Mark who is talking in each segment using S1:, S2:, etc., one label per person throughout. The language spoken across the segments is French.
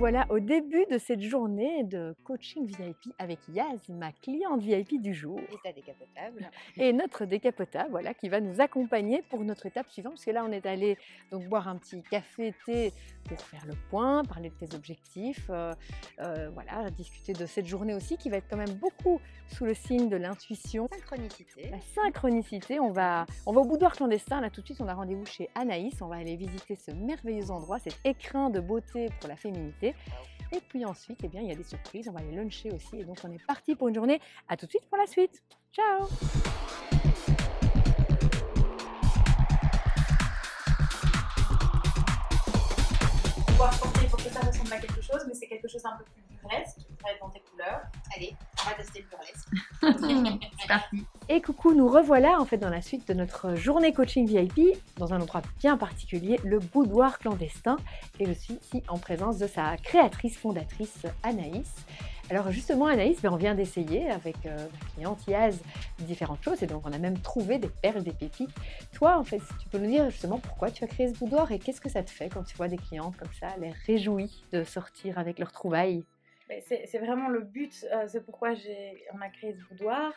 S1: voilà au début de cette journée de coaching VIP avec Yaz, ma cliente VIP du jour.
S2: Et ta décapotable.
S1: Et notre décapotable, voilà, qui va nous accompagner pour notre étape suivante. Parce que là, on est allé donc boire un petit café-thé pour faire le point, parler de tes objectifs, voilà, discuter de cette journée aussi qui va être quand même beaucoup sous le signe de l'intuition.
S2: Synchronicité.
S1: La synchronicité, on va au boudoir clandestin. Là, tout de suite, on a rendez-vous chez Anaïs. On va aller visiter ce merveilleux endroit, cet écrin de beauté pour la féminité. Et puis ensuite, eh bien, il y a des surprises. On va aller luncher aussi. Et donc, on est parti pour une journée. À tout de suite pour la suite. Ciao!
S3: Pouvoir porter, il faut que ça ressemble à quelque chose, mais c'est quelque chose un peu plus burlesque, qui va être dans tes couleurs.
S2: Allez, on va tester le burlesque.
S3: C'est parti.
S1: Et coucou, nous revoilà en fait dans la suite de notre journée coaching VIP, dans un endroit bien particulier, le boudoir clandestin. Et je suis ici en présence de sa créatrice, fondatrice Anaïs. Alors justement Anaïs, on vient d'essayer avec ma cliente Yaz différentes choses et donc on a même trouvé des perles, des pépites. Toi en fait, si tu peux nous dire justement pourquoi tu as créé ce boudoir et qu'est-ce que ça te fait quand tu vois des clientes comme ça, l'air réjouies de sortir avec leurs trouvailles?
S3: C'est vraiment le but, c'est pourquoi on a créé ce boudoir.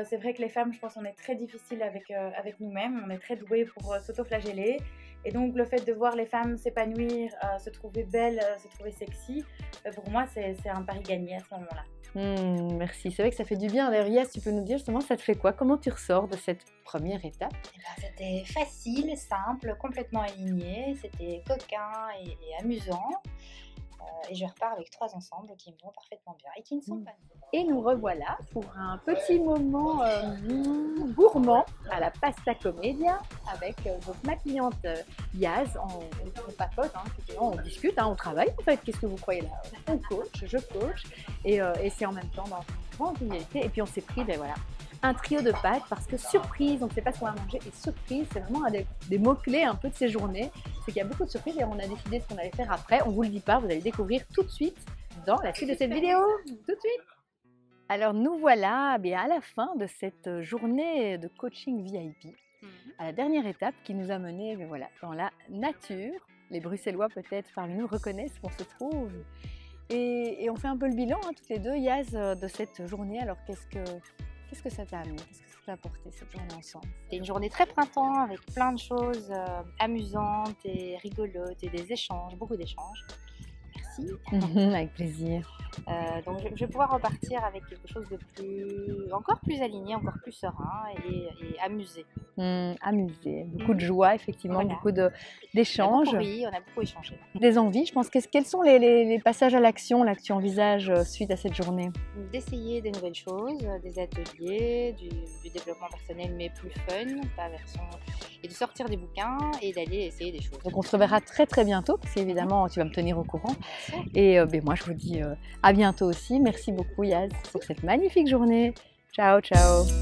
S3: C'est vrai que les femmes, je pense, on est très difficile avec nous-mêmes, on est très douées pour s'auto-flageller. Et donc le fait de voir les femmes s'épanouir, se trouver belles, se trouver sexy, pour moi c'est un pari gagné à ce moment-là.
S1: Merci, c'est vrai que ça fait du bien. D'ailleurs Yaz, tu peux nous dire justement ça te fait quoi? Comment tu ressors de cette première étape?
S2: C'était facile, simple, complètement aligné, c'était coquin et amusant. Et je repars avec 3 ensembles qui me vont parfaitement bien et qui ne sont pas nouveaux.
S1: Et nous revoilà pour un petit moment gourmand à la Pasta Commedia avec donc ma cliente Yaz. On papote, on discute, on travaille en fait. Qu'est-ce que vous croyez là? On coach, je coach et c'est en même temps dans une grande convivialité. Et puis on s'est pris, voilà, un trio de pâtes parce que surprise, on ne sait pas ce qu'on va manger et surprise, c'est vraiment un des mots-clés un peu de ces journées, c'est qu'il y a beaucoup de surprises et on a décidé ce qu'on allait faire après. On ne vous le dit pas, vous allez découvrir tout de suite dans la suite de cette vidéo. Tout de suite. Alors nous voilà à la fin de cette journée de coaching VIP, à la dernière étape qui nous a mené voilà, dans la nature. Les Bruxellois peut-être parmi nous reconnaissent où on se trouve. Et on fait un peu le bilan toutes les deux, Yaz, de cette journée. Alors qu'est-ce que ça t'a amené? Qu'est-ce que ça t'a apporté cette journée ensemble?
S2: C'était une journée très printemps avec plein de choses amusantes et rigolotes et des échanges, beaucoup d'échanges. Merci.
S1: Avec plaisir.
S2: Donc je vais pouvoir repartir avec quelque chose de encore plus aligné, encore plus serein et amusé.
S1: Amusé, beaucoup de joie effectivement,
S2: Voilà.
S1: beaucoup d'échanges.
S2: Oui, on a beaucoup échangé.
S1: Des envies, je pense. Quels sont les passages à l'action là, que tu envisages suite à cette journée?
S2: D'essayer des nouvelles choses, des ateliers, du développement personnel mais plus fun, pas version... et de sortir des bouquins et d'aller essayer des choses.
S1: Donc on se reverra très très bientôt parce qu'évidemment tu vas me tenir au courant. Et moi je vous dis à bientôt aussi. Merci beaucoup Yaz pour cette magnifique journée. Ciao ciao.